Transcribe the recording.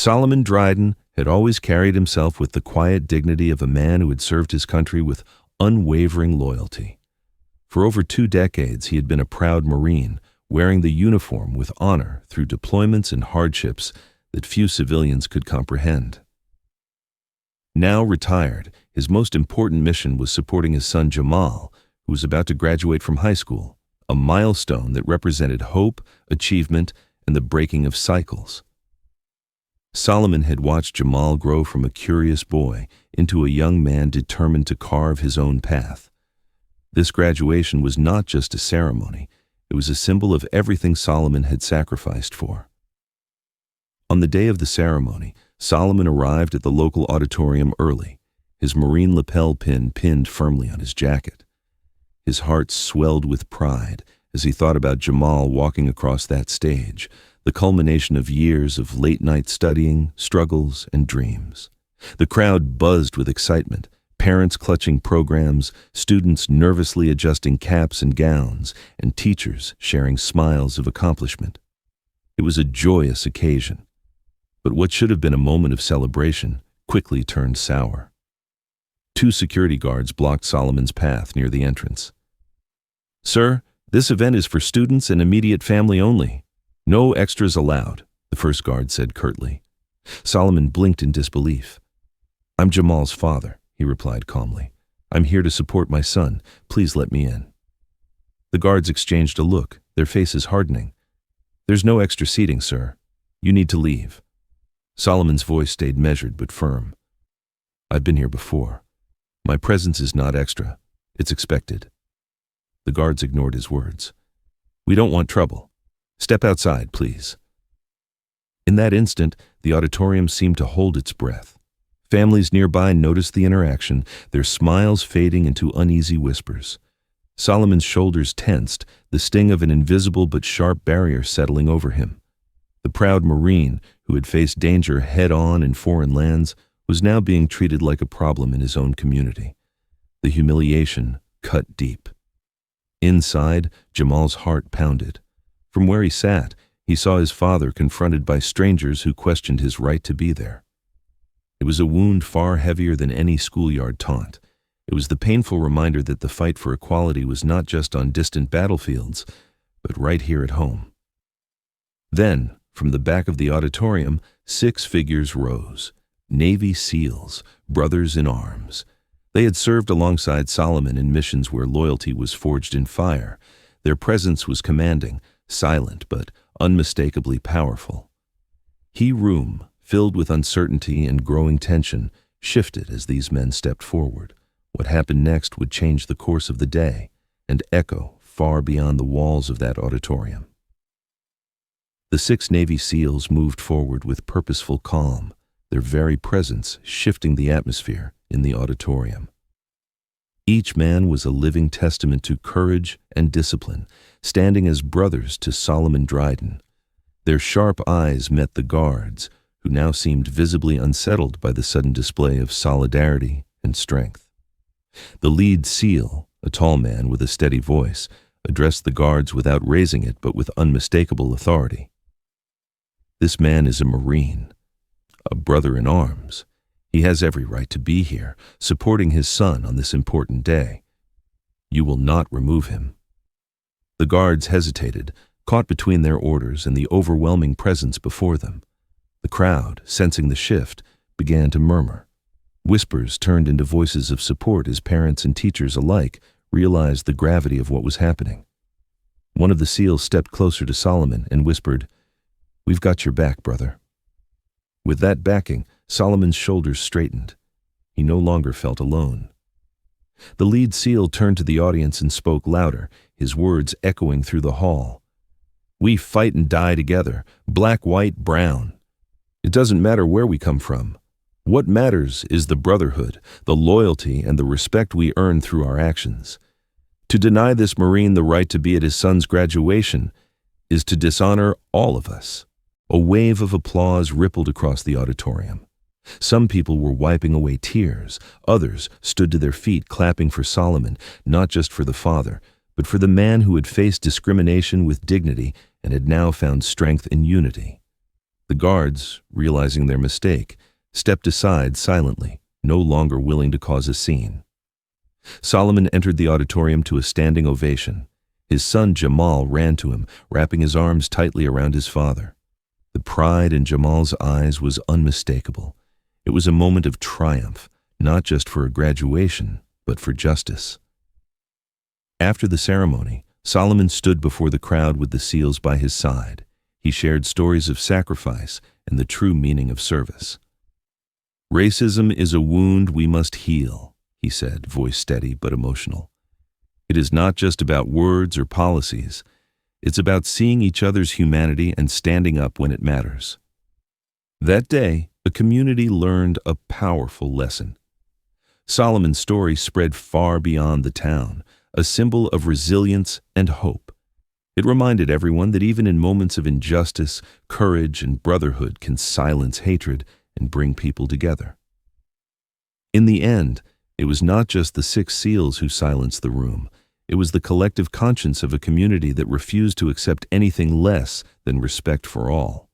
Solomon Dryden had always carried himself with the quiet dignity of a man who had served his country with unwavering loyalty. For over 2 decades, he had been a proud Marine, wearing the uniform with honor through deployments and hardships that few civilians could comprehend. Now retired, his most important mission was supporting his son Jamal, who was about to graduate from high school, a milestone that represented hope, achievement, and the breaking of cycles. Solomon had watched Jamal grow from a curious boy into a young man determined to carve his own path. This graduation was not just a ceremony, it was a symbol of everything Solomon had sacrificed for. On the day of the ceremony, Solomon arrived at the local auditorium early, his Marine lapel pin pinned firmly on his jacket. His heart swelled with pride as he thought about Jamal walking across that stage, the culmination of years of late-night studying, struggles, and dreams. The crowd buzzed with excitement, parents clutching programs, students nervously adjusting caps and gowns, and teachers sharing smiles of accomplishment. It was a joyous occasion. But what should have been a moment of celebration quickly turned sour. 2 security guards blocked Solomon's path near the entrance. "Sir, this event is for students and immediate family only. No extras allowed," the first guard said curtly. Solomon blinked in disbelief. "I'm Jamal's father," he replied calmly. "I'm here to support my son. Please let me in." The guards exchanged a look, their faces hardening. "There's no extra seating, sir. You need to leave." Solomon's voice stayed measured but firm. "I've been here before. My presence is not extra. It's expected." The guards ignored his words. "We don't want trouble. Step outside, please." In that instant, the auditorium seemed to hold its breath. Families nearby noticed the interaction, their smiles fading into uneasy whispers. Solomon's shoulders tensed, the sting of an invisible but sharp barrier settling over him. The proud Marine, who had faced danger head-on in foreign lands, was now being treated like a problem in his own community. The humiliation cut deep. Inside, Jamal's heart pounded. From where he sat, he saw his father confronted by strangers who questioned his right to be there. It was a wound far heavier than any schoolyard taunt. It was the painful reminder that the fight for equality was not just on distant battlefields, but right here at home. Then, from the back of the auditorium, 6 figures rose. Navy SEALs, brothers in arms. They had served alongside Solomon in missions where loyalty was forged in fire. Their presence was commanding, silent but unmistakably powerful. Room, filled with uncertainty and growing tension, shifted as these men stepped forward. What happened next would change the course of the day and echo far beyond the walls of that auditorium. The 6 Navy SEALs moved forward with purposeful calm, their very presence shifting the atmosphere in the auditorium. Each man was a living testament to courage and discipline, standing as brothers to Solomon Dryden. Their sharp eyes met the guards, who now seemed visibly unsettled by the sudden display of solidarity and strength. The lead SEAL, a tall man with a steady voice, addressed the guards without raising it but with unmistakable authority. "This man is a Marine, a brother in arms. He has every right to be here, supporting his son on this important day. You will not remove him." The guards hesitated, caught between their orders and the overwhelming presence before them. The crowd, sensing the shift, began to murmur. Whispers turned into voices of support as parents and teachers alike realized the gravity of what was happening. One of the SEALs stepped closer to Solomon and whispered, "We've got your back, brother." With that backing, Solomon's shoulders straightened. He no longer felt alone. The lead SEAL turned to the audience and spoke louder, his words echoing through the hall. "We fight and die together, black, white, brown. It doesn't matter where we come from. What matters is the brotherhood, the loyalty, and the respect we earn through our actions. To deny this Marine the right to be at his son's graduation is to dishonor all of us." A wave of applause rippled across the auditorium. Some people were wiping away tears. Others stood to their feet clapping for Solomon, not just for the father, but for the man who had faced discrimination with dignity and had now found strength in unity. The guards, realizing their mistake, stepped aside silently, no longer willing to cause a scene. Solomon entered the auditorium to a standing ovation. His son Jamal ran to him, wrapping his arms tightly around his father. The pride in Jamal's eyes was unmistakable. It was a moment of triumph, not just for a graduation, but for justice. After the ceremony, Solomon stood before the crowd with the seals by his side. He shared stories of sacrifice and the true meaning of service. "Racism is a wound we must heal," he said, voice steady but emotional. "It is not just about words or policies. It's about seeing each other's humanity and standing up when it matters." That day, the community learned a powerful lesson. Solomon's story spread far beyond the town, a symbol of resilience and hope. It reminded everyone that even in moments of injustice, courage and brotherhood can silence hatred and bring people together. In the end, it was not just the 6 seals who silenced the room. It was the collective conscience of a community that refused to accept anything less than respect for all.